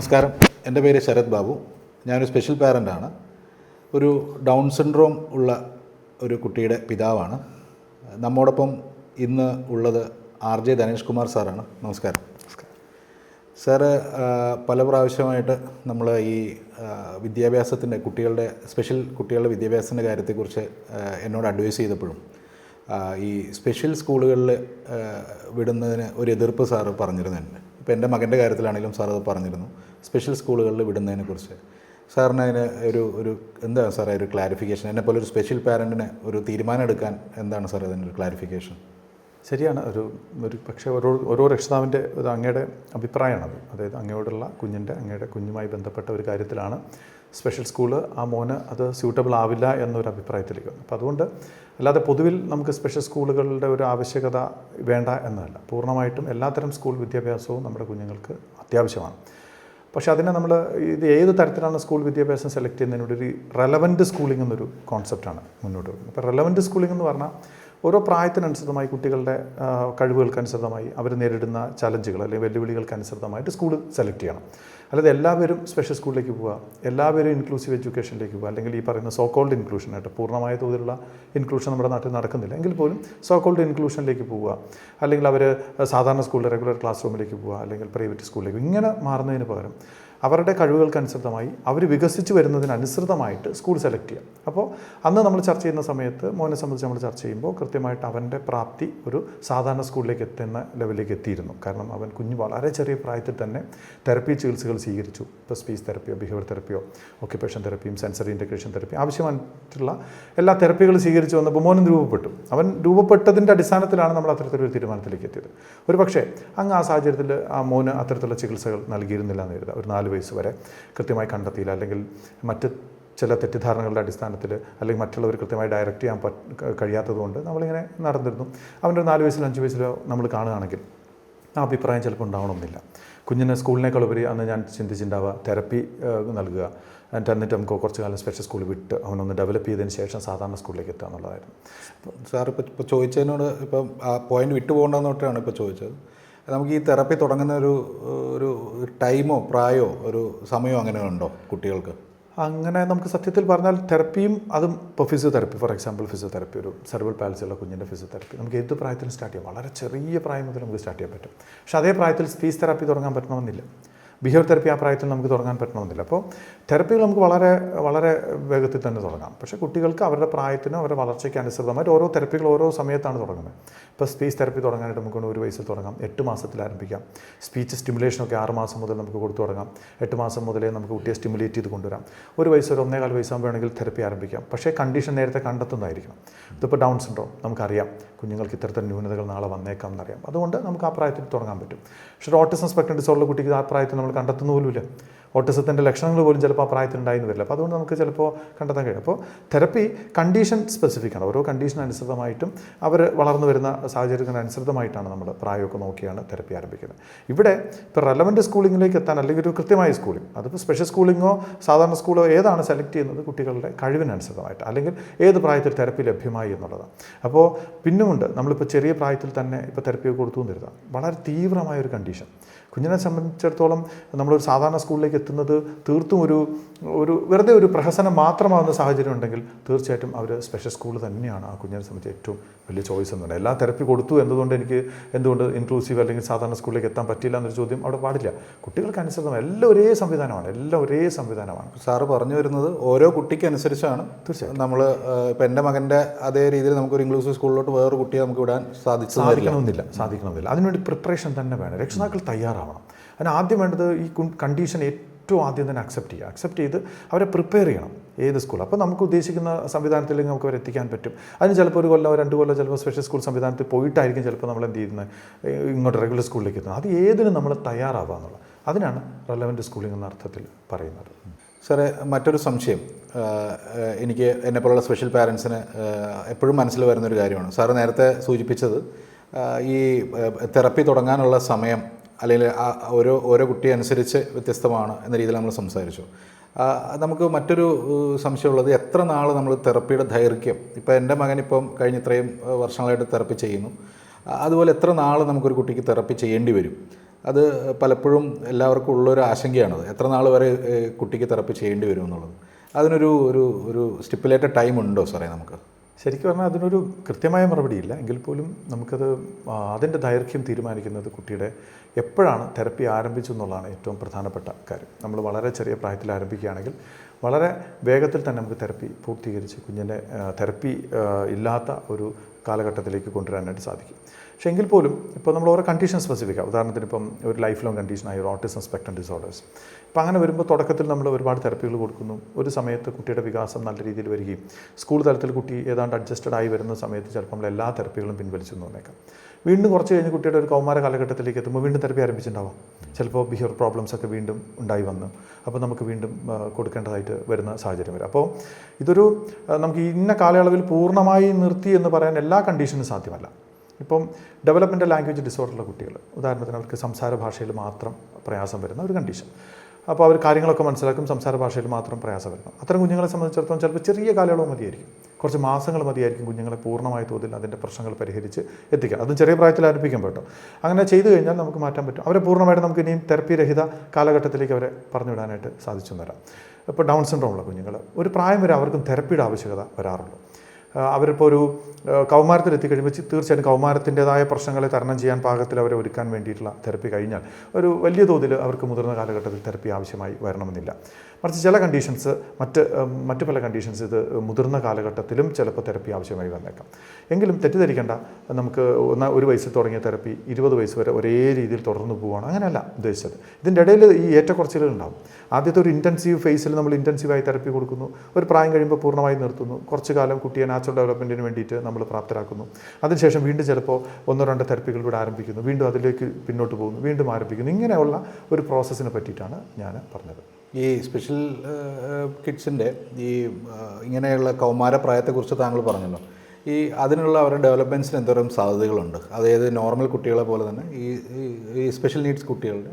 നമസ്കാരം. എൻ്റെ പേര് ശരത് ബാബു. ഞാനൊരു സ്പെഷ്യൽ പാരൻ്റാണ്. ഒരു ഡൗൺ സിൻഡ്രോം ഉള്ള ഒരു കുട്ടിയുടെ പിതാവാണ്. നമ്മോടൊപ്പം ഇന്ന് ഉള്ളത് RJ ധനേഷ് കുമാർ സാറാണ്. നമസ്കാരം. സാറ് പല പ്രാവശ്യമായിട്ട് നമ്മൾ ഈ വിദ്യാഭ്യാസത്തിൻ്റെ സ്പെഷ്യൽ കുട്ടികളുടെ വിദ്യാഭ്യാസത്തിൻ്റെ കാര്യത്തെക്കുറിച്ച് എന്നോട് അഡ്വൈസ് ചെയ്തപ്പോഴും ഈ സ്പെഷ്യൽ സ്കൂളുകളിൽ വിടുന്നതിന് ഒരു എതിർപ്പ് സാറ് പറഞ്ഞിരുന്നുണ്ട്. ഇപ്പോൾ എൻ്റെ മകൻ്റെ കാര്യത്തിലാണെങ്കിലും സാർ അത് പറഞ്ഞിരുന്നു, സ്പെഷ്യൽ സ്കൂളുകളിൽ വിടുന്നതിനെക്കുറിച്ച്. സാറിന് അതിന് ഒരു എന്താണ് സാറേ ഒരു ക്ലാരിഫിക്കേഷൻ? എന്നെപ്പോലെ ഒരു സ്പെഷ്യൽ പാരൻറ്റിന് ഒരു തീരുമാനം എടുക്കാൻ എന്താണ് സാർ അതിനൊരു ക്ലാരിഫിക്കേഷൻ? ശരിയാണ്. ഒരു പക്ഷേ ഓരോ രക്ഷിതാവിൻ്റെ ഒരു അങ്ങയുടെ അഭിപ്രായമാണത്. അതായത് അങ്ങയുടെ കുഞ്ഞുമായി ബന്ധപ്പെട്ട ഒരു കാര്യത്തിലാണ് സ്പെഷ്യൽ സ്കൂള് ആ മോന് അത് സ്യൂട്ടബിൾ ആവില്ല എന്നൊരു അഭിപ്രായത്തിലേക്ക് വന്നു. അപ്പോൾ അതുകൊണ്ട് അല്ലാതെ പൊതുവിൽ നമുക്ക് സ്പെഷ്യൽ സ്കൂളുകളുടെ ഒരു ആവശ്യകത വേണ്ട എന്നല്ല. പൂർണ്ണമായിട്ടും എല്ലാത്തരം സ്കൂൾ വിദ്യാഭ്യാസവും നമ്മുടെ കുഞ്ഞുങ്ങൾക്ക് അത്യാവശ്യമാണ്. പക്ഷേ അതിനെ നമ്മൾ ഏത് തരത്തിലാണ് സ്കൂൾ വിദ്യാഭ്യാസം സെലക്ട് ചെയ്യുന്നതിനോട് ഒരു റെലവൻറ്റ് സ്കൂളിംഗ് എന്നൊരു കോൺസെപ്റ്റാണ് മുന്നോട്ട് വരുന്നത്. അപ്പോൾ റെലവൻറ്റ് സ്കൂളിംഗ് എന്ന് പറഞ്ഞാൽ ഓരോ പ്രായത്തിനനുസൃതമായി കുട്ടികളുടെ കഴിവുകൾക്കനുസൃതമായി അവർ നേരിടുന്ന ചലഞ്ചുകൾ അല്ലെങ്കിൽ വെല്ലുവിളികൾക്കനുസൃതമായിട്ട് സ്കൂൾ സെലക്ട് ചെയ്യണം. അല്ലാതെ എല്ലാവരും സ്പെഷ്യൽ സ്കൂളിലേക്ക് പോവുക, എല്ലാവരും ഇൻക്ലൂസീവ് എഡ്യൂക്കേഷനിലേക്ക് പോവുക, അല്ലെങ്കിൽ ഈ പറയുന്ന സോക്കോൾഡ് ഇൻക്ലൂഷനായിട്ട് പൂർണ്ണമായ തോതിലുള്ള ഇൻക്ലൂഷൻ നമ്മുടെ നാട്ടിൽ നടക്കുന്നില്ല എങ്കിൽ പോലും സോക്കോൾഡ് ഇൻക്ലൂഷനിലേക്ക് പോവുക, അല്ലെങ്കിൽ അവർ സാധാരണ സ്കൂളിൽ റെഗുലർ ക്ലാസ് റൂമിലേക്ക് പോവുക, അല്ലെങ്കിൽ പ്രൈവറ്റ് സ്കൂളിലേക്ക് ഇങ്ങനെ മാറുന്നതിന് പകരം അവരുടെ കഴിവുകൾക്കനുസൃതമായി അവർ വികസിച്ച് വരുന്നതിനനുസൃതമായിട്ട് സ്കൂൾ സെലക്ട് ചെയ്യുക. അപ്പോൾ അന്ന് നമ്മൾ ചർച്ച ചെയ്യുന്ന സമയത്ത് മോനെ സംബന്ധിച്ച് നമ്മൾ ചർച്ച ചെയ്യുമ്പോൾ കൃത്യമായിട്ട് അവൻ്റെ പ്രാപ്തി ഒരു സാധാരണ സ്കൂളിലേക്ക് എത്തുന്ന ലെവലിലേക്ക് എത്തിയിരുന്നു. കാരണം അവൻ വളരെ ചെറിയ പ്രായത്തിൽ തന്നെ തെറപ്പി ചികിത്സകൾ സ്വീകരിച്ചു. ഇപ്പോൾ സ്പീച്ച് തെറപ്പിയോ ബിഹേവിയർ തെറപ്പിയോ ഓക്യുപ്പേഷൻ തെറപ്പിയും സെൻസറി ഇൻറ്റഗ്രേഷൻ തെറപ്പി ആവശ്യമായിട്ടുള്ള എല്ലാ തെറപ്പികളും സ്വീകരിച്ചു വന്നപ്പോൾ മോനും രൂപപ്പെട്ടു. അവൻ രൂപപ്പെട്ടതിൻ്റെ അടിസ്ഥാനത്തിലാണ് നമ്മൾ അത്തരത്തിലൊരു തീരുമാനത്തിലേക്ക് എത്തിയത്. ഒരു പക്ഷേ അങ്ങ് ആ സാഹചര്യത്തിൽ ആ മോന് അത്തരത്തിലുള്ള ചികിത്സകൾ നൽകിയിരുന്നില്ല എന്ന് കരുതുക. ഒരു 4 വയസ്സ് വരെ കൃത്യമായി കണ്ടെത്തിയില്ല, അല്ലെങ്കിൽ മറ്റ് ചില തെറ്റിദ്ധാരണകളുടെ അടിസ്ഥാനത്തിൽ, അല്ലെങ്കിൽ മറ്റുള്ളവർ കൃത്യമായി ഡയറക്റ്റ് ചെയ്യാൻ കഴിയാത്തതുകൊണ്ട് നമ്മളിങ്ങനെ നടന്നിരുന്നു. അവൻ്റെ ഒരു 4 വയസ്സിലോ 5 വയസ്സിലോ നമ്മൾ കാണുകയാണെങ്കിൽ ആ അഭിപ്രായം ചിലപ്പോൾ ഉണ്ടാവണമെന്നില്ല. കുഞ്ഞിന് സ്കൂളിനേക്കാൾ ഉപരി അന്ന് ഞാൻ ചിന്തിച്ചിട്ടുണ്ടാവുക തെറപ്പി നൽകുക, എന്നിട്ട് നമുക്ക് കുറച്ച് കാലം സ്പെഷ്യൽ സ്കൂളിൽ വിട്ട് അവനൊന്ന് ഡെവലപ്പ് ചെയ്തതിന് ശേഷം സാധാരണ സ്കൂളിലേക്ക് എത്തുക എന്നുള്ളതായിരുന്നു. സാർ ഇപ്പോൾ ചോദിച്ചതിനോട് ഇപ്പം ആ പോയിന്റ് വിട്ടുപോകേണ്ടെന്നോട്ടാണ് ഇപ്പോൾ ചോദിച്ചത്. നമുക്ക് ഈ തെറപ്പി തുടങ്ങുന്ന ഒരു ടൈമോ പ്രായമോ ഒരു സമയമോ അങ്ങനെ ഉണ്ടോ കുട്ടികൾക്ക്? അങ്ങനെ നമുക്ക് സത്യത്തിൽ പറഞ്ഞാൽ തെറപ്പിയും അതും ഇപ്പോൾ ഫിസിയോതെറപ്പി, ഫോർ എക്സാമ്പിൾ ഫിസിയോതെറപ്പി, ഒരു സെർവൽ പാൽസിയുള്ള കുഞ്ഞിൻ്റെ ഫിസിയോതെറപ്പി നമുക്ക് ഏത് പ്രായത്തിലും സ്റ്റാർട്ട് ചെയ്യാം. വളരെ ചെറിയ പ്രായം മുതൽ നമുക്ക് സ്റ്റാർട്ട് ചെയ്യാൻ പറ്റും. പക്ഷേ അതേ പ്രായത്തിൽ സ്പീച്ച് തെറാപ്പി തുടങ്ങാൻ പറ്റണമെന്നില്ല. ബിഹേവിയർ തെറപ്പി ആ പ്രായത്തിൽ നമുക്ക് തുടങ്ങാൻ പറ്റണമെന്നില്ല. അപ്പോൾ തെറപ്പികൾ നമുക്ക് വളരെ വേഗത്തിൽ തന്നെ തുടങ്ങാം. പക്ഷേ കുട്ടികൾക്ക് അവരുടെ പ്രായത്തിനും അവരുടെ വളർച്ചയ്ക്ക് അനുസൃതമായിട്ട് ഓരോ തെറപ്പികൾ ഓരോ സമയത്താണ് തുടങ്ങുന്നത്. ഇപ്പോൾ സ്പീച്ച് തെറപ്പി തുടങ്ങാനായിട്ട് നമുക്ക് 1 വയസ്സിൽ തുടങ്ങാം, 8 മാസത്തിൽ ആരംഭിക്കാം. സ്പീച്ച് സ്റ്റിമുലേഷനൊക്കെ 6 മാസം മുതൽ നമുക്ക് കൊടുത്തു തുടങ്ങാം. 8 മാസം മുതലേ നമുക്ക് കുട്ടിയെ സ്റ്റിമുലേറ്റ് ചെയ്ത് കൊണ്ടുവരാം. 1 വയസ്സ് ഒരു 1.25 വയസ്സാകുമ്പോൾ വേണമെങ്കിൽ തെറപ്പി ആരംഭിക്കാം. പക്ഷേ കണ്ടീഷൻ നേരത്തെ കണ്ടെത്തുന്നതായിരിക്കണം. ഇതിപ്പോൾ ഡൗൺ സിൻഡ്രോം നമുക്കറിയാം, കുഞ്ഞുങ്ങൾക്ക് ഇത്തരത്തിൽ ന്യൂനതകൾ നാളെ വന്നേക്കാം എന്നറിയാം. അതുകൊണ്ട് നമുക്ക് ആ പ്രായത്തിൽ തുടങ്ങാൻ പറ്റും. പക്ഷേ ഓട്ടിസം സ്പെക്ട്രം ഡിസോർഡർ കുട്ടിക്ക് ആ പ്രായത്തിൽ നമ്മൾ കണ്ടെത്തുന്ന പോലുമില്ല. ഓട്ടിസത്തിൻ്റെ ലക്ഷണങ്ങൾ പോലും ചിലപ്പോൾ ആ പ്രായത്തിൽ ഉണ്ടായിരുന്നു വരില്ല. അപ്പോൾ അതുകൊണ്ട് നമുക്ക് ചിലപ്പോൾ കണ്ടെത്താൻ കഴിയും. അപ്പോൾ തെറപ്പി കണ്ടീഷൻ സ്പെസിഫിക് ആണ്. ഓരോ കണ്ടീഷൻ അനുസൃതമായിട്ടും അവർ വളർന്നു വരുന്ന സാഹചര്യത്തിന് അനുസൃതമായിട്ടാണ് നമ്മൾ പ്രായമൊക്കെ നോക്കിയാണ് തെറപ്പി ആരംഭിക്കുന്നത്. ഇവിടെ ഇപ്പോൾ റെലവൻറ്റ് സ്കൂളിങ്ങിലേക്ക് എത്താൻ, അല്ലെങ്കിൽ ഒരു കൃത്യമായ സ്കൂളിംഗ്, അതിപ്പോൾ സ്പെഷ്യൽ സ്കൂളിങ്ങോ സാധാരണ സ്കൂളോ ഏതാണ് സെലക്ട് ചെയ്യുന്നത് കുട്ടികളുടെ കഴിവിനനുസൃതമായിട്ട്, അല്ലെങ്കിൽ ഏത് പ്രായത്തിൽ തെറപ്പി ലഭ്യമായി എന്നുള്ളതാണ്. അപ്പോൾ പിന്നുമുണ്ട്, നമ്മളിപ്പോൾ ചെറിയ പ്രായത്തിൽ തന്നെ ഇപ്പോൾ തെറപ്പി കൊടുത്തു എന്ന് കരുതാം, വളരെ തീവ്രമായൊരു കണ്ടീഷൻ കുഞ്ഞിനെ സംബന്ധിച്ചിടത്തോളം നമ്മളൊരു സാധാരണ സ്കൂളിലേക്ക് എത്തുന്നത് തീർത്തും വെറുതെ ഒരു പ്രഹസനം മാത്രമാകുന്ന സാഹചര്യം ഉണ്ടെങ്കിൽ തീർച്ചയായിട്ടും അവർ സ്പെഷ്യൽ സ്കൂൾ തന്നെയാണ് ആ കുഞ്ഞിനെ സംബന്ധിച്ച് ഏറ്റവും വലിയ ചോയ്സ് എന്നുണ്ട്. എല്ലാ തെറപ്പി കൊടുത്തു എന്തുകൊണ്ട് ഇൻക്ലൂസീവ് അല്ലെങ്കിൽ സാധാരണ സ്കൂളിലേക്ക് എത്താൻ പറ്റില്ല എന്നൊരു ചോദ്യം അവിടെ പാടില്ല. കുട്ടികൾക്ക് അനുസൃതം എല്ലാം ഒരേ സംവിധാനമാണ്. സാറ് പറഞ്ഞു വരുന്നത് ഓരോ കുട്ടിക്ക് അനുസരിച്ചാണ്. തീർച്ചയായും നമ്മൾ ഇപ്പോൾ എൻ്റെ മകൻ്റെ അതേ രീതിയിൽ നമുക്കൊരു ഇൻക്ലൂസീവ് സ്കൂളിലോട്ട് വേറൊരു കുട്ടിയെ നമുക്ക് വിടാൻ സാധിക്കണമെന്നില്ല. അതിനുവേണ്ടി പ്രിപ്പറേഷൻ തന്നെ വേണം. രക്ഷിതാക്കൾ തയ്യാറാവണം. അതിന് ആദ്യം വേണ്ടത് ഈ കണ്ടീഷൻ ഏറ്റവും ആദ്യം തന്നെ അക്സെപ്റ്റ് ചെയ്ത് അവരെ പ്രിപ്പയർ ചെയ്യണം ഏത് സ്കൂൾ. അപ്പോൾ നമുക്ക് ഉദ്ദേശിക്കുന്ന സംവിധാനത്തിലേക്ക് നമുക്ക് അവരെ എത്തിക്കാൻ പറ്റും. അതിന് ചിലപ്പോൾ 1 കൊല്ലം 2 കൊല്ലം ചിലപ്പോൾ സ്പെഷ്യൽ സ്കൂൾ സംവിധാനത്തിൽ പോയിട്ടായിരിക്കും ചിലപ്പോൾ നമ്മൾ എന്ത് ചെയ്യുന്നത് ഇങ്ങോട്ട് റെഗുലർ സ്കൂളിലേക്ക് എത്തുന്നത്. അത് ഏതിനും നമ്മൾ തയ്യാറാവുക എന്നുള്ളത്, അതിനാണ് റെലവൻറ്റ് സ്കൂളിംഗ് എന്ന അർത്ഥത്തിൽ പറയുന്നത്. സാറേ, മറ്റൊരു സംശയം എനിക്ക് എന്നെപ്പോലുള്ള സ്പെഷ്യൽ പാരൻസിന് എപ്പോഴും മനസ്സിൽ വരുന്നൊരു കാര്യമാണ്. സാറ് നേരത്തെ സൂചിപ്പിച്ചത് ഈ തെറപ്പി തുടങ്ങാനുള്ള സമയം അല്ലെങ്കിൽ ഓരോ കുട്ടിയെ അനുസരിച്ച് വ്യത്യസ്തമാണ് എന്ന രീതിയിൽ നമ്മൾ സംസാരിച്ചു. നമുക്ക് മറ്റൊരു സംശയമുള്ളത്, എത്ര നാൾ നമ്മൾ തെറപ്പിയുടെ ദൈർഘ്യം, ഇപ്പോൾ എൻ്റെ മകനിപ്പം കഴിഞ്ഞ ഇത്രയും വർഷങ്ങളായിട്ട് തെറപ്പി ചെയ്യുന്നു, അതുപോലെ എത്ര നാൾ നമുക്കൊരു കുട്ടിക്ക് തെറപ്പി ചെയ്യേണ്ടി വരും? അത് പലപ്പോഴും എല്ലാവർക്കും ഉള്ളൊരു ആശങ്കയാണത്. എത്ര നാൾ വരെ കുട്ടിക്ക് തെറപ്പി ചെയ്യേണ്ടി വരും എന്നുള്ളത്. അതിനൊരു ഒരു ഒരു സ്റ്റിപ്പുലേറ്റഡ് ടൈം ഉണ്ടോ സാറേ നമുക്ക്? ശരിക്കും പറഞ്ഞാൽ അതിനൊരു കൃത്യമായ മറുപടിയില്ല. എങ്കിൽ പോലും നമുക്കത് അതിൻ്റെ ദൈർഘ്യം തീരുമാനിക്കുന്നത് കുട്ടിയുടെ എപ്പോഴാണ് തെറപ്പി ആരംഭിച്ചു എന്നുള്ളതാണ് ഏറ്റവും പ്രധാനപ്പെട്ട കാര്യം. നമ്മൾ വളരെ ചെറിയ പ്രായത്തിൽ ആരംഭിക്കുകയാണെങ്കിൽ വളരെ വേഗത്തിൽ തന്നെ നമുക്ക് തെറപ്പി പൂർത്തീകരിച്ച് കുഞ്ഞിൻ്റെ തെറപ്പി ഇല്ലാത്ത ഒരു കാലഘട്ടത്തിലേക്ക് കൊണ്ടുവരാനായിട്ട് സാധിക്കും. പക്ഷേ എങ്കിൽ പോലും ഇപ്പോൾ നമ്മൾ ഓരോ കണ്ടീഷൻ സ്പെസിഫിക്കാണ്. ഉദാഹരണത്തിന് ഇപ്പം ഒരു ലൈഫ് ലോങ് കണ്ടീഷനായി ഒരു ഓട്ടിസം സ്പെക്ട്രം ഡിസോർഡേഴ്സ്. അപ്പോൾ അങ്ങനെ വരുമ്പോൾ തുടക്കത്തിൽ നമ്മൾ ഒരുപാട് തെറപ്പികൾ കൊടുക്കുന്നു. ഒരു സമയത്ത് കുട്ടിയുടെ വികാസം നല്ല രീതിയിൽ വരികയും സ്കൂൾ തലത്തിൽ കുട്ടി ഏതാണ്ട് അഡ്ജസ്റ്റഡ് ആയി വരുന്ന സമയത്ത് ചിലപ്പോൾ നമ്മൾ എല്ലാ തെറപ്പികളും പിൻവലിച്ചു എന്ന് വന്നേക്കാം. വീണ്ടും കുറച്ച് കഴിഞ്ഞ് കുട്ടിയുടെ ഒരു കൗമാര കാലഘട്ടത്തിലേക്ക് എത്തുമ്പോൾ വീണ്ടും തെറപ്പി ആരംഭിച്ചിട്ടുണ്ടാവാം. ചിലപ്പോൾ ബിഹേവിയർ പ്രോബ്ലംസ് ഒക്കെ വീണ്ടും ഉണ്ടായി വന്നു. അപ്പോൾ നമുക്ക് വീണ്ടും കൊടുക്കേണ്ടതായിട്ട് വരുന്ന സാഹചര്യം വരും. അപ്പോൾ ഇതൊരു നമുക്ക് ഇന്ന കാലയളവിൽ പൂർണ്ണമായി നിർത്തി എന്ന് പറയാൻ എല്ലാ കണ്ടീഷനും സാധ്യമല്ല. ഇപ്പം ഡെവലപ്മെൻ്റൽ ലാംഗ്വേജ് ഡിസോർഡറുള്ള കുട്ടികൾ, ഉദാഹരണത്തിന് അവർക്ക് സംസാര ഭാഷയിൽ മാത്രം പ്രയാസം വരുന്ന ഒരു കണ്ടീഷൻ. അപ്പോൾ അവർ കാര്യങ്ങളൊക്കെ മനസ്സിലാക്കും, സംസാര ഭാഷയിൽ മാത്രം പ്രയാസം വരുന്നു. അത്തരം കുഞ്ഞുങ്ങളെ സംബന്ധിച്ചിടത്തോളം ചിലപ്പോൾ ചെറിയ കാലയളവ് മതിയായിരിക്കും, കുറച്ച് മാസങ്ങൾ മതിയായിരിക്കും കുഞ്ഞുങ്ങളെ പൂർണ്ണമായ തോതിൽ അതിൻ്റെ പ്രശ്നങ്ങൾ പരിഹരിച്ച് എത്തിക്കാം. അതും ചെറിയ പ്രായത്തിൽ ആരംഭിക്കാൻ പറ്റും. അങ്ങനെ ചെയ്തു കഴിഞ്ഞാൽ നമുക്ക് മാറ്റാൻ പറ്റും. അവരെ പൂർണ്ണമായിട്ട് നമുക്ക് ഇനിയും തെറപ്പി രഹിത കാലഘട്ടത്തിലേക്ക് അവരെ പറഞ്ഞുവിടാനായിട്ട് സാധിച്ചു തരാം. ഇപ്പോൾ ഡൗൺ സിൻഡ്രോമുള്ള കുഞ്ഞുങ്ങൾ ഒരു പ്രായം വരെ അവർക്കും തെറപ്പിയുടെ ആവശ്യകത വരാറുള്ളൂ. അവരിപ്പോൾ ഒരു കൗമാരത്തിൽ എത്തിക്കഴിയുമ്പോൾ തീർച്ചയായിട്ടും കൗമാരത്തിൻ്റെതായ പ്രശ്നങ്ങളെ തരണം ചെയ്യാൻ പാകത്തിൽ അവരെ ഒരുക്കാൻ വേണ്ടിയിട്ടുള്ള തെറപ്പി കഴിഞ്ഞാൽ ഒരു വലിയ തോതിൽ അവർക്ക് മുതിർന്ന കാലഘട്ടത്തിൽ തെറപ്പി ആവശ്യമായി വരണമെന്നില്ല. മറിച്ച് ചില കണ്ടീഷൻസ് മറ്റ് പല കണ്ടീഷൻസ് ഇത് മുതിർന്ന കാലഘട്ടത്തിലും ചിലപ്പോൾ തെറപ്പി ആവശ്യമായി വന്നേക്കാം. എങ്കിലും തെറ്റിദ്ധരിക്കേണ്ട, നമുക്ക് ഒരു വയസ്സിൽ തുടങ്ങിയ തെറപ്പി 20 വയസ്സ് വരെ ഒരേ രീതിയിൽ തുടർന്ന് പോവുകയാണ്, അങ്ങനെയല്ല ഉദ്ദേശിച്ചത്. ഇതിൻ്റെ ഇടയിൽ ഈ ഏറ്റക്കുറച്ചിലുകൾ ഉണ്ടാകും. ആദ്യത്തെ ഒരു ഇൻറ്റൻസീവ് ഫേസിൽ നമ്മൾ ഇൻറ്റൻസീവായി തെറപ്പി കൊടുക്കുന്നു, ഒരു പ്രായം കഴിയുമ്പോൾ പൂർണ്ണമായി നിർത്തുന്നു, കുറച്ച് കാലം കുട്ടിയെ നാച്ചുറൽ ഡെവലപ്മെൻറ്റിന് വേണ്ടിയിട്ട് നമ്മൾ പ്രാപ്തരാക്കുന്നു. അതിനുശേഷം വീണ്ടും ചിലപ്പോൾ 1-2 തെറപ്പികൾ കൂടെ ആരംഭിക്കുന്നു, വീണ്ടും അതിലേക്ക് പിന്നോട്ട് പോകുന്നു, വീണ്ടും ആരംഭിക്കുന്നു. ഇങ്ങനെയുള്ള ഒരു പ്രോസസ്സിനെ പറ്റിയിട്ടാണ് ഞാൻ പറഞ്ഞത്. ഈ സ്പെഷ്യൽ കിഡ്സിൻ്റെ ഈ ഇങ്ങനെയുള്ള കൗമാര പ്രായത്തെക്കുറിച്ച് താങ്കൾ പറഞ്ഞല്ലോ. അതിനുള്ള അവരുടെ ഡെവലപ്മെൻറ്റ്സിന് എന്തോരം സാധ്യതകളുണ്ട്? അതായത് നോർമൽ കുട്ടികളെ പോലെ തന്നെ ഈ സ്പെഷ്യൽ നീഡ്സ് കുട്ടികളുടെ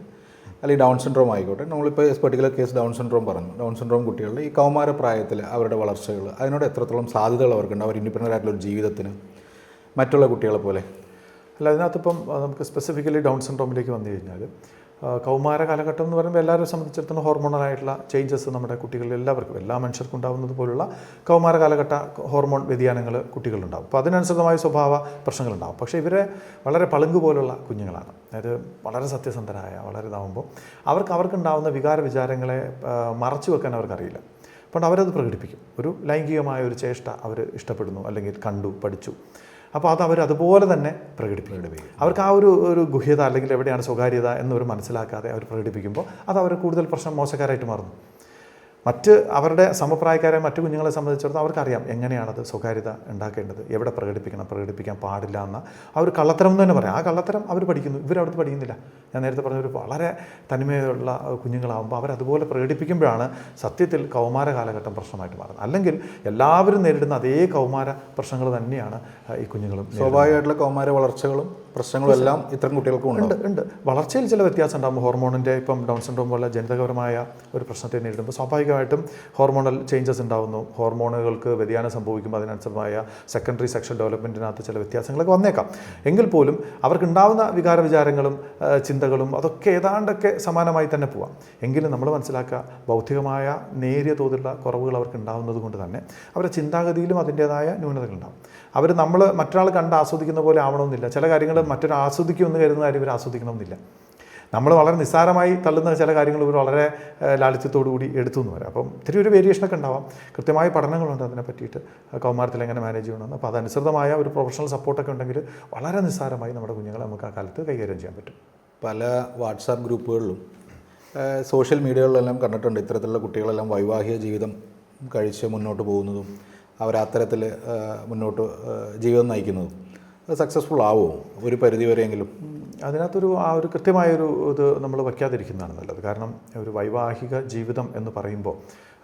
അല്ലെങ്കിൽ ഡൗൺ സിൻഡ്രോം ആയിക്കോട്ടെ, നമ്മളിപ്പോൾ പെർട്ടിക്കുലർ കേസ് ഡൗൺ സിൻഡ്രോം പറഞ്ഞു. ഡൗൺ സിൻഡ്രോം കുട്ടികളുടെ ഈ കൗമാര പ്രായത്തിൽ അവരുടെ വളർച്ചകൾ അതിനോട് എത്രത്തോളം സാധ്യതകൾ അവർക്കുണ്ട്, അവർ ഇൻഡിപെൻഡൻ്റ് ആയിട്ടുള്ള ഒരു ജീവിതത്തിന് മറ്റുള്ള കുട്ടികളെ പോലെ? അല്ല, അതിനകത്തിപ്പം നമുക്ക് സ്പെസിഫിക്കലി ഡൗൺ സിൻഡ്രോമിലേക്ക് വന്നു കഴിഞ്ഞാൽ കൗമാര കാലഘട്ടം എന്ന് പറയുമ്പോൾ എല്ലാവരും സംബന്ധിച്ചിടത്തോളം ഹോർമോണലായിട്ടുള്ള ചേഞ്ചസ് നമ്മുടെ കുട്ടികളിൽ എല്ലാവർക്കും, എല്ലാ മനുഷ്യർക്കും ഉണ്ടാകുന്നത് പോലുള്ള കൗമാര കാലഘട്ട ഹോർമോൺ വ്യതിയാനങ്ങൾ കുട്ടികളുണ്ടാകും. അപ്പോൾ അതിനനുസൃതമായ സ്വഭാവ പ്രശ്നങ്ങളുണ്ടാകും. പക്ഷേ ഇവരെ വളരെ പളുങ്ക് പോലുള്ള കുഞ്ഞുങ്ങളാണ്. അതായത് വളരെ സത്യസന്ധരായ, വളരെ ഇതാകുമ്പോൾ അവർക്കുണ്ടാകുന്ന വികാര വിചാരങ്ങളെ മറച്ചു വെക്കാൻ അവർക്കറിയില്ല. അപ്പോൾ അവരത് പ്രകടിപ്പിക്കും. ഒരു ലൈംഗികമായ ഒരു ചേഷ്ട അവർ ഇഷ്ടപ്പെടുന്നു, അല്ലെങ്കിൽ കണ്ടു, പഠിച്ചു, അപ്പോൾ അത് അവർ അതുപോലെ തന്നെ പ്രകടിപ്പിക്കും. അവർക്ക് ആ ഒരു ഗുഹ്യത അല്ലെങ്കിൽ എവിടെയാണ് സ്വകാര്യത എന്നവർ മനസ്സിലാക്കാതെ അവർ പ്രകടിപ്പിക്കുമ്പോൾ അത് അവർ കൂടുതൽ പ്രശ്നം മോശക്കാരായിട്ട് മാറുന്നു. അവരുടെ സമപ്രായക്കാരായ മറ്റു കുഞ്ഞുങ്ങളെ സംബന്ധിച്ചിടത്തോളം അവർക്കറിയാം എങ്ങനെയാണത് സ്വകാര്യത ഉണ്ടാക്കേണ്ടത്, എവിടെ പ്രകടിപ്പിക്കാൻ പാടില്ല എന്ന ആ ഒരു കള്ളത്തരം എന്ന് തന്നെ പറയാം. ആ കള്ളത്തരം അവർ പഠിക്കുന്നു, ഇവരവിടുത്തെ പഠിക്കുന്നില്ല. ഞാൻ നേരത്തെ പറഞ്ഞൊരു വളരെ തനിമയുള്ള കുഞ്ഞുങ്ങളാകുമ്പോൾ അവരതുപോലെ പ്രകടിപ്പിക്കുമ്പോഴാണ് സത്യത്തിൽ കൗമാര കാലഘട്ടം പ്രശ്നമായിട്ട് മാറുന്നത്. അല്ലെങ്കിൽ എല്ലാവരും നേരിടുന്ന അതേ കൗമാര പ്രശ്നങ്ങൾ തന്നെയാണ് ഈ കുഞ്ഞുങ്ങളും. സ്വാഭാവികമായിട്ടുള്ള കൗമാര വളർച്ചകളും പ്രശ്നങ്ങളും എല്ലാം ഇത്തരം കുട്ടികൾക്കും ഉണ്ട്. വളർച്ചയിൽ ചില വ്യത്യാസം ഉണ്ടാകുമ്പോൾ ഹോർമോണിൻ്റെ ഇപ്പം ഡൗൺ സിൻഡ്രോം പോലെ ജനിതകപരമായ ഒരു പ്രശ്നത്തെ നേരിടുമ്പോൾ സ്വാഭാവികമായിട്ടും ഹോർമോണൽ ചേഞ്ചസ് ഉണ്ടാകുന്നു. ഹോർമോണുകൾക്ക് വ്യതിയാനം സംഭവിക്കുമ്പോൾ അതിനനുസൃതമായ സെക്കൻഡറി സെക്ഷൽ ഡെവലപ്മെൻറ്റിനകത്ത് ചില വ്യത്യാസങ്ങളൊക്കെ വന്നേക്കാം. എങ്കിൽ പോലും അവർക്കുണ്ടാകുന്ന വികാര വിചാരങ്ങളും ചിന്തകളും അതൊക്കെ ഏതാണ്ടൊക്കെ സമാനമായി തന്നെ പോവാം. എങ്കിലും നമ്മൾ മനസ്സിലാക്കുക, ബൗദ്ധികമായ നേരിയ തോതിലുള്ള കുറവുകൾ അവർക്ക് ഉണ്ടാകുന്നത് കൊണ്ട് തന്നെ അവരുടെ ചിന്താഗതിയിലും അതിൻ്റേതായ ന്യൂനതകളുണ്ടാകും. നമ്മൾ മറ്റൊരാൾ കണ്ട് ആസ്വദിക്കുന്ന പോലെ ആവണമെന്നില്ല. ചില കാര്യങ്ങൾ മറ്റൊരു ആസ്വദിക്കുമെന്ന് കരുതുന്ന കാര്യം ഇവർ ആസ്വദിക്കണമെന്നില്ല. നമ്മൾ വളരെ നിസ്സാരമായി തള്ളുന്ന ചില കാര്യങ്ങൾ ഇവർ വളരെ ലാളിത്യത്തോടു കൂടി എടുത്തു എന്ന് വരാം. അപ്പം ഇത്തിരി ഒരു വേരിയേഷനൊക്കെ ഉണ്ടാവാം. കൃത്യമായ പഠനങ്ങളുണ്ട് അതിനെ പറ്റിയിട്ട്, കൗമാരത്തിൽ എങ്ങനെ മാനേജ് ചെയ്യണമെന്ന്. അപ്പോൾ അതനുസൃതമായ ഒരു പ്രൊഫഷണൽ സപ്പോർട്ടൊക്കെ ഉണ്ടെങ്കിൽ വളരെ നിസ്സാരമായി നമ്മുടെ കുഞ്ഞുങ്ങളെ നമുക്ക് ആ കാലത്ത് കൈകാര്യം ചെയ്യാൻ പറ്റും. പല വാട്സാപ്പ് ഗ്രൂപ്പുകളിലും സോഷ്യൽ മീഡിയകളിലെല്ലാം കണ്ടിട്ടുണ്ട് ഇത്തരത്തിലുള്ള കുട്ടികളെല്ലാം വൈവാഹിക ജീവിതം കഴിച്ച് മുന്നോട്ട് പോകുന്നതും അവരത്തരത്തിൽ മുന്നോട്ട് ജീവിതം നയിക്കുന്നതും. അത് സക്സസ്ഫുൾ ആവുമോ ഒരു പരിധി വരെയെങ്കിലും? അതിനകത്തൊരു ഒരു കൃത്യമായൊരു ഇത് നമ്മൾ വയ്ക്കാതിരിക്കുന്നതാണ് നല്ലത്. കാരണം ഒരു വൈവാഹിക ജീവിതം എന്ന് പറയുമ്പോൾ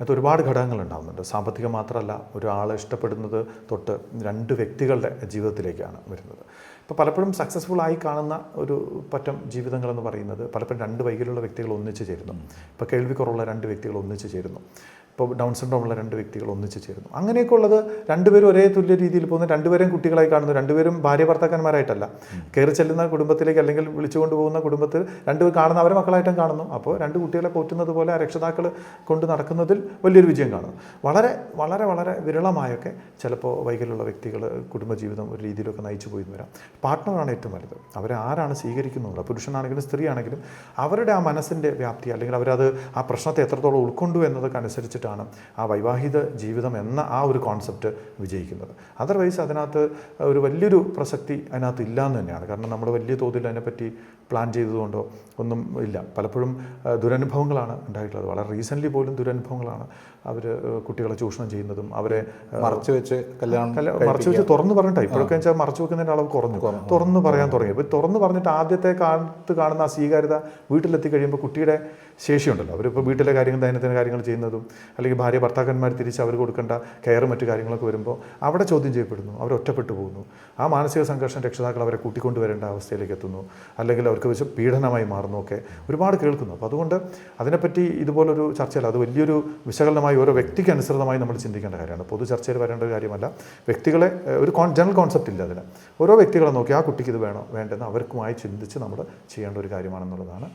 അത് ഒരുപാട് ഘടകങ്ങൾ ഉണ്ടാകുന്നുണ്ട്. സാമ്പത്തികം മാത്രമല്ല, ഒരാളെ ഇഷ്ടപ്പെടുന്നത് തൊട്ട് 2 വ്യക്തികളുടെ ജീവിതത്തിലേക്കാണ് വരുന്നത്. ഇപ്പോൾ പലപ്പോഴും സക്സസ്ഫുൾ ആയി കാണുന്ന ഒരു പറ്റം ജീവിതങ്ങളെന്ന് പറയുന്നത് പലപ്പോഴും 2 വൈകല്യമുള്ള വ്യക്തികൾ ഒന്നിച്ച് ചേരുന്നു. ഇപ്പോൾ കേൾവിക്കുറവുള്ള 2 വ്യക്തികൾ ഒന്നിച്ച് ചേരുന്നു. ഇപ്പോൾ ഡൗൺ സിൻഡ്രോമുള്ള 2 വ്യക്തികൾ ഒന്നിച്ച് ചേരുന്നു. അങ്ങനെയൊക്കെ ഉള്ളത് രണ്ടുപേരും ഒരേ തുല്യ രീതിയിൽ പോകുന്നു, രണ്ടുപേരും കുട്ടികളായി കാണുന്നു, രണ്ടുപേരും ഭാര്യ ഭർത്താക്കന്മാരായിട്ടല്ല, കയറി ചെല്ലുന്ന കുടുംബത്തിലേക്ക് അല്ലെങ്കിൽ വിളിച്ചുകൊണ്ട് പോകുന്ന കുടുംബത്തിൽ രണ്ടുപേർ കാണുന്ന അവരെ മക്കളായിട്ടും കാണുന്നു. അപ്പോൾ 2 കുട്ടികളെ പോറ്റുന്നത് പോലെ ആ രക്ഷിതാക്കൾ കൊണ്ട് നടക്കുന്നതിൽ വലിയൊരു വിജയം കാണുന്നു. വളരെ വളരെ വളരെ വിരളമായൊക്കെ ചിലപ്പോൾ വൈകല്യമുള്ള വ്യക്തികൾ കുടുംബജീവിതം ഒരു രീതിയിലൊക്കെ നയിച്ചു പോയി വരാം. പാർട്ട്ണറാണ് ഏറ്റവും വലുത്. അവരെ ആരാണ് സ്വീകരിക്കുന്നത്, പുരുഷനാണെങ്കിലും സ്ത്രീയാണെങ്കിലും അവരുടെ ആ മനസ്സിൻ്റെ വ്യാപ്തി അല്ലെങ്കിൽ അവരത് ആ പ്രശ്നത്തെ എത്രത്തോളം ഉൾക്കൊണ്ടു എന്നതൊക്കെ അനുസരിച്ചിട്ടാണ് ആ വൈവാഹിക ജീവിതം എന്ന ആ ഒരു കോൺസെപ്റ്റ് വിജയിക്കുന്നത്. അതർവൈസ് അതിനകത്ത് ഒരു വലിയൊരു പ്രസക്തി അതിനകത്ത് ഇല്ല എന്ന് തന്നെയാണ്. കാരണം നമ്മൾ വലിയ തോതിൽ അതിനെപ്പറ്റി പ്ലാൻ ചെയ്തതുകൊണ്ടോ ഒന്നും ഇല്ല. പലപ്പോഴും ദുരനുഭവങ്ങളാണ് ഉണ്ടായിട്ടുള്ളത്. വളരെ റീസെൻ്റ്ലി പോലും ദുരനുഭവങ്ങളാണ്. അവർ കുട്ടികളെ ചൂഷണം ചെയ്യുന്നതും അവരെ മറച്ചു വെച്ച് മറച്ചു വെച്ച് തുറന്ന് പറഞ്ഞിട്ടാണ്. ഇപ്പോഴൊക്കെ വെച്ചാൽ മറച്ചു വെക്കുന്നതിൻ്റെ അളവ് കുറഞ്ഞു, തുറന്ന് പറയാൻ തുടങ്ങി. ഇപ്പോൾ തുറന്ന് പറഞ്ഞിട്ട് ആദ്യത്തെ കാലത്ത് കാണുന്ന ആ സ്വീകാര്യത വീട്ടിലെത്തി കഴിയുമ്പോൾ കുട്ടിയുടെ ശേഷിയുണ്ടല്ലോ, അവരിപ്പോൾ വീട്ടിലെ കാര്യങ്ങൾ ദൈനംദിന കാര്യങ്ങൾ ചെയ്യുന്നതും അല്ലെങ്കിൽ ഭാര്യ ഭർത്താക്കന്മാർ തിരിച്ച് അവർ കൊടുക്കേണ്ട കെയറും മറ്റു കാര്യങ്ങളൊക്കെ വരുമ്പോൾ അവിടെ ചോദ്യം ചെയ്യപ്പെടുന്നു, അവർ ഒറ്റപ്പെട്ടു പോകുന്നു. ആ മാനസിക സംഘർഷം രക്ഷിതാക്കൾ അവരെ കൂട്ടിക്കൊണ്ടുവരേണ്ട അവസ്ഥയിലേക്ക് എത്തുന്നു, അല്ലെങ്കിൽ അവർക്ക് വെച്ച് പീഡനമായി മാറുന്നു ഒക്കെ ഒരുപാട് കേൾക്കുന്നു. അപ്പോൾ അതുകൊണ്ട് അതിനെപ്പറ്റി ഇതുപോലൊരു ചർച്ചയല്ല, അത് വലിയൊരു വിശകലനമായി ഓരോ വ്യക്തിക്ക് അനുസൃതമായി നമ്മൾ ചിന്തിക്കേണ്ട കാര്യമാണ്. പൊതു ചർച്ചയിൽ വരേണ്ട ഒരു കാര്യമല്ല. വ്യക്തികളെ ഒരു ജനറൽ കോൺസെപ്റ്റ് ഇല്ല അതിന്. ഓരോ വ്യക്തികളെ നോക്കി ആ കുട്ടിക്ക് ഇത് വേണോ വേണ്ടെന്ന് അവർക്കുമായി ചിന്തിച്ച് നമ്മൾ ചെയ്യേണ്ട ഒരു കാര്യമാണെന്നുള്ളതാണ്.